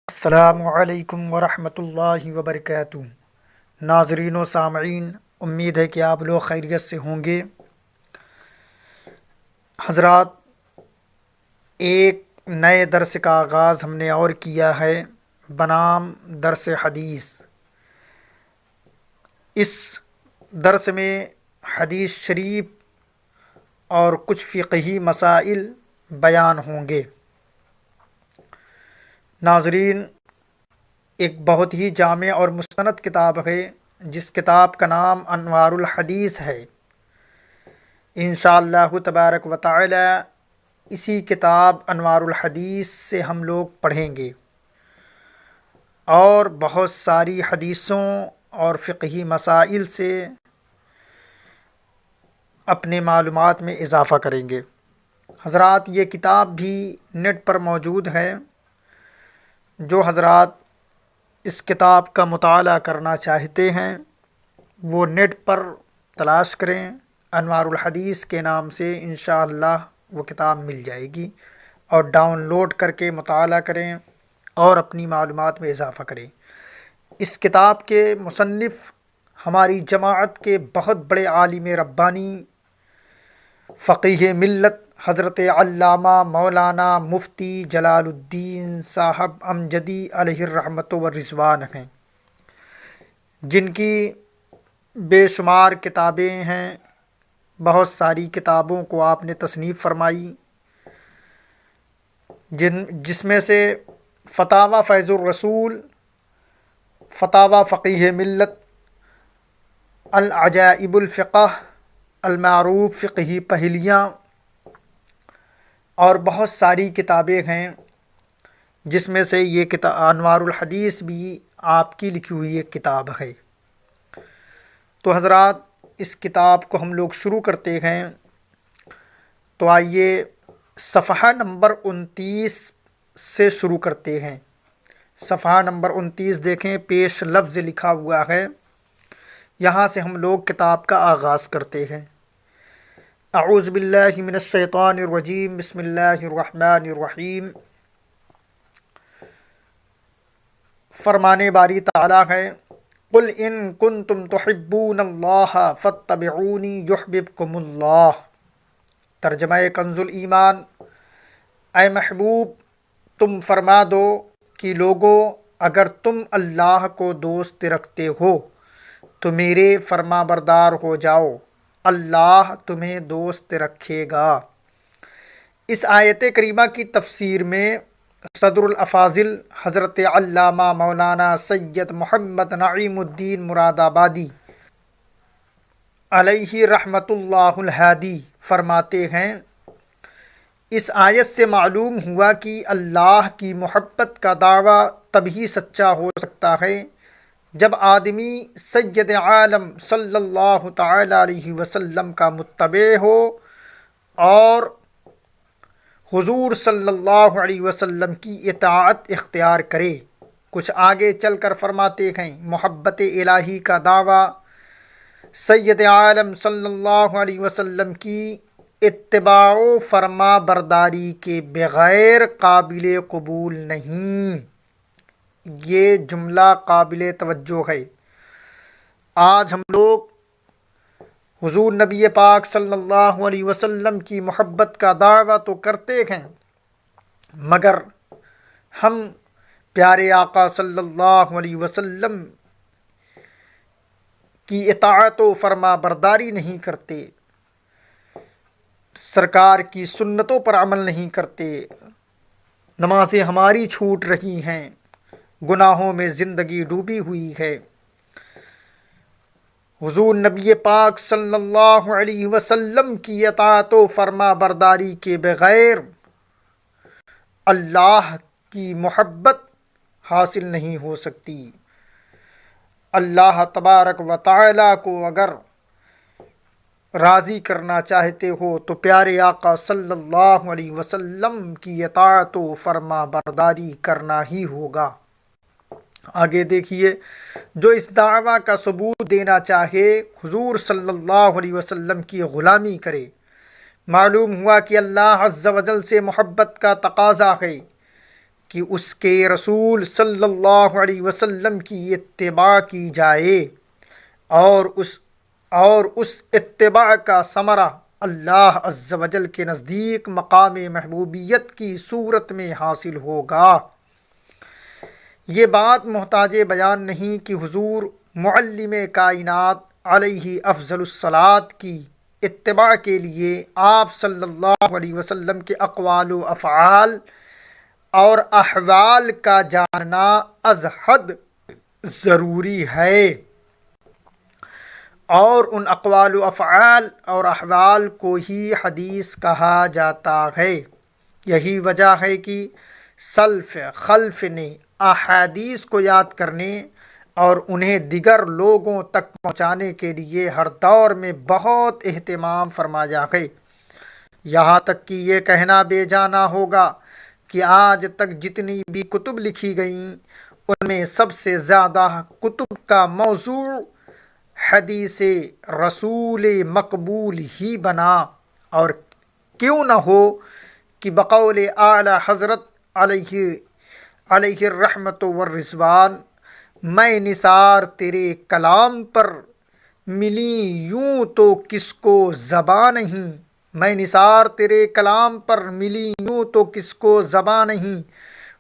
السلام علیکم ورحمۃ اللہ وبرکاتہ۔ ناظرین و سامعین، امید ہے کہ آپ لوگ خیریت سے ہوں گے۔ حضرات، ایک نئے درس کا آغاز ہم نے اور کیا ہے بنام درس حدیث۔ اس درس میں حدیث شریف اور کچھ فقہی مسائل بیان ہوں گے۔ ناظرین، ایک بہت ہی جامع اور مستند کتاب ہے جس کتاب کا نام انوار الحدیث ہے۔ انشاءاللہ تبارک و تعالی اسی کتاب انوار الحدیث سے ہم لوگ پڑھیں گے اور بہت ساری حدیثوں اور فقہی مسائل سے اپنے معلومات میں اضافہ کریں گے۔ حضرات، یہ کتاب بھی نیٹ پر موجود ہے۔ جو حضرات اس کتاب کا مطالعہ کرنا چاہتے ہیں وہ نیٹ پر تلاش کریں، انوار الحدیث کے نام سے انشاءاللہ وہ کتاب مل جائے گی، اور ڈاؤن لوڈ کر کے مطالعہ کریں اور اپنی معلومات میں اضافہ کریں۔ اس کتاب کے مصنف ہماری جماعت کے بہت بڑے عالم ربانی، فقیہ ملت حضرت علامہ مولانا مفتی جلال الدین صاحب امجدی علیہ الرحمۃ والرضوان ہیں، جن کی بے شمار کتابیں ہیں۔ بہت ساری کتابوں کو آپ نے تصنیف فرمائی، جس میں سے فتاوی فیض الرسول، فتاوی فقیہ ملت، العجائب الفقہ، المعروف فقہی پہلیاں اور بہت ساری کتابیں ہیں، جس میں سے یہ کتاب انوار الحدیث بھی آپ کی لکھی ہوئی ایک کتاب ہے۔ تو حضرات، اس کتاب کو ہم لوگ شروع کرتے ہیں۔ تو آئیے صفحہ نمبر 29 سے شروع کرتے ہیں۔ صفحہ نمبر 29 دیکھیں، پیش لفظ لکھا ہوا ہے، یہاں سے ہم لوگ کتاب کا آغاز کرتے ہیں۔ اعوذ باللہ من الشیطان الرجیم، بسم اللہ الرحمن الرحیم۔ فرمانے باری تعالیٰ ہے، قل ان کنتم تحبون اللہ فاتبعونی یحببکم اللہ۔ ترجمہ کنز الایمان، اے محبوب تم فرما دو کہ لوگو، اگر تم اللہ کو دوست رکھتے ہو تو میرے فرما بردار ہو جاؤ، اللہ تمہیں دوست رکھے گا۔ اس آیت کریمہ کی تفسیر میں صدر الافاضل حضرت علامہ مولانا سید محمد نعیم الدین مراد آبادی علیہ رحمۃ اللہ الہادی فرماتے ہیں، اس آیت سے معلوم ہوا کہ اللہ کی محبت کا دعویٰ تبھی سچا ہو سکتا ہے جب آدمی سید عالم صلی اللہ تعالی علیہ وسلم کا متبع ہو اور حضور صلی اللہ علیہ وسلم کی اطاعت اختیار کرے۔ کچھ آگے چل کر فرماتے ہیں، محبت الہی کا دعویٰ سید عالم صلی اللہ علیہ وسلم کی اتباع و فرما برداری کے بغیر قابل قبول نہیں۔ یہ جملہ قابل توجہ ہے۔ آج ہم لوگ حضور نبی پاک صلی اللہ علیہ وسلم کی محبت کا دعویٰ تو کرتے ہیں، مگر ہم پیارے آقا صلی اللہ علیہ وسلم کی اطاعت و فرما برداری نہیں کرتے، سرکار کی سنتوں پر عمل نہیں کرتے، نمازیں ہماری چھوٹ رہی ہیں، گناہوں میں زندگی ڈوبی ہوئی ہے۔ حضور نبی پاک صلی اللہ علیہ وسلم کی اطاعت و فرما برداری کے بغیر اللہ کی محبت حاصل نہیں ہو سکتی۔ اللہ تبارک و تعالی کو اگر راضی کرنا چاہتے ہو تو پیارے آقا صلی اللہ علیہ وسلم کی اطاعت و فرما برداری کرنا ہی ہوگا۔ آگے دیکھیے، جو اس دعویٰ کا ثبوت دینا چاہے حضور صلی اللہ علیہ وسلم کی غلامی کرے۔ معلوم ہوا کہ اللہ عز و جل سے محبت کا تقاضا ہے کہ اس کے رسول صلی اللہ علیہ وسلم کی اتباع کی جائے، اور اس اتباع کا ثمرہ اللہ عز و جل کے نزدیک مقام محبوبیت کی صورت میں حاصل ہوگا۔ یہ بات محتاج بیان نہیں کہ حضور معلم کائنات علیہ افضل الصلاۃ کی اتباع کے لیے آپ صلی اللہ علیہ وسلم کے اقوال و افعال اور احوال کا جاننا از حد ضروری ہے، اور ان اقوال و افعال اور احوال کو ہی حدیث کہا جاتا ہے۔ یہی وجہ ہے کہ سلف خلف نے احادیث کو یاد کرنے اور انہیں دیگر لوگوں تک پہنچانے کے لیے ہر دور میں بہت اہتمام فرمایا ہے، یہاں تک کہ یہ کہنا بے جانا ہوگا کہ آج تک جتنی بھی کتب لکھی گئیں ان میں سب سے زیادہ کتب کا موضوع حدیث رسول مقبول ہی بنا، اور کیوں نہ ہو کہ بقول اعلی حضرت علیہ الرحمت والرضوان، میں نثار تیرے کلام پر ملی یوں تو کس کو زباں نہیں، میں نثار تیرے کلام پر ملی یوں تو کس کو زباں نہیں،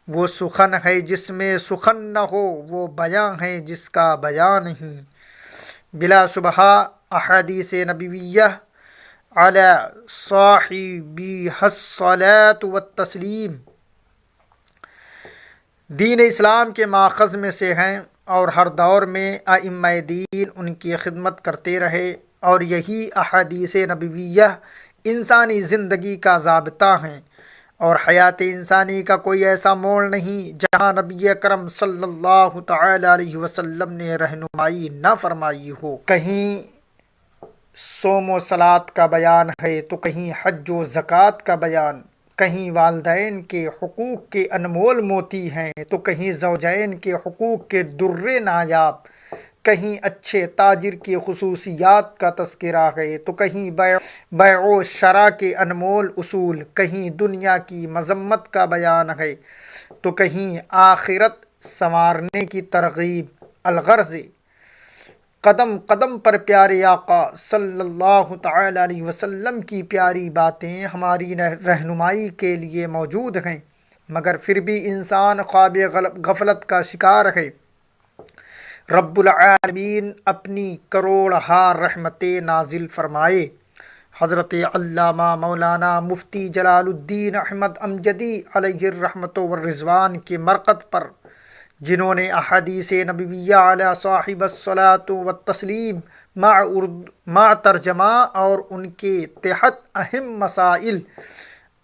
وہ سخن ہے جس میں سخن نہ ہو، وہ بیاں ہے جس کا بیاں نہیں۔ بلا شبہ احادیث نبویہ علی صاحبیہا الصلاۃ والتسلیم دین اسلام کے ماخذ میں سے ہیں، اور ہر دور میں ائمہ دین ان کی خدمت کرتے رہے، اور یہی احادیث نبویہ انسانی زندگی کا ضابطہ ہیں، اور حیات انسانی کا کوئی ایسا موڑ نہیں جہاں نبی اکرم صلی اللہ تعالی علیہ وسلم نے رہنمائی نہ فرمائی ہو۔ کہیں صوم و صلاۃ کا بیان ہے تو کہیں حج و زکوٰۃ کا بیان، کہیں والدین کے حقوق کے انمول موتی ہیں تو کہیں زوجین کے حقوق کے در نایاب، کہیں اچھے تاجر کی خصوصیات کا تذکرہ ہے تو کہیں بیع و شرع کے انمول اصول، کہیں دنیا کی مذمت کا بیان ہے تو کہیں آخرت سنوارنے کی ترغیب۔ الغرض قدم قدم پر پیارے آقا صلی اللہ تعالی علیہ وسلم کی پیاری باتیں ہماری رہنمائی کے لیے موجود ہیں، مگر پھر بھی انسان خواب غفلت کا شکار ہے۔ رب العالمین اپنی کروڑہا رحمتیں نازل فرمائے۔ حضرت علامہ مولانا مفتی جلال الدین احمد امجدی علیہ الرحمت والرضوان کے مرقد پر، جنہوں نے احادیث نبویہ علی صاحب الصلاۃ والتسلیم مع ترجمہ اور ان کے تحت اہم مسائل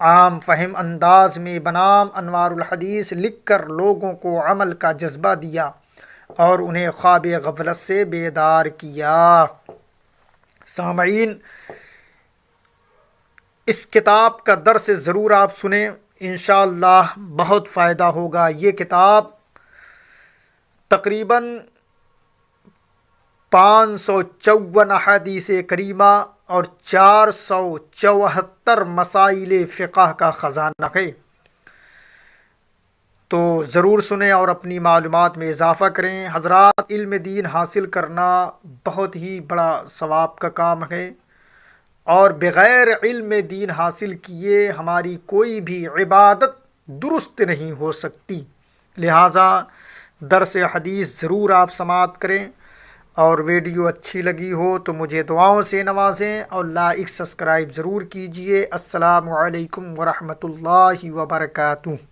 عام فہم انداز میں بنام انوار الحدیث لکھ کر لوگوں کو عمل کا جذبہ دیا اور انہیں خواب غفلت سے بیدار کیا۔ سامعین، اس کتاب کا درس ضرور آپ سنیں، انشاءاللہ بہت فائدہ ہوگا۔ یہ کتاب تقریباً 554 احادیث کریمہ اور 474 مسائل فقہ کا خزانہ ہے، تو ضرور سنیں اور اپنی معلومات میں اضافہ کریں۔ حضرات، علم دین حاصل کرنا بہت ہی بڑا ثواب کا کام ہے، اور بغیر علم دین حاصل کیے ہماری کوئی بھی عبادت درست نہیں ہو سکتی۔ لہٰذا درس حدیث ضرور آپ سماعت کریں، اور ویڈیو اچھی لگی ہو تو مجھے دعاؤں سے نوازیں اور لائک سبسکرائب ضرور کیجیے۔ السلام علیکم ورحمۃ اللہ وبرکاتہ۔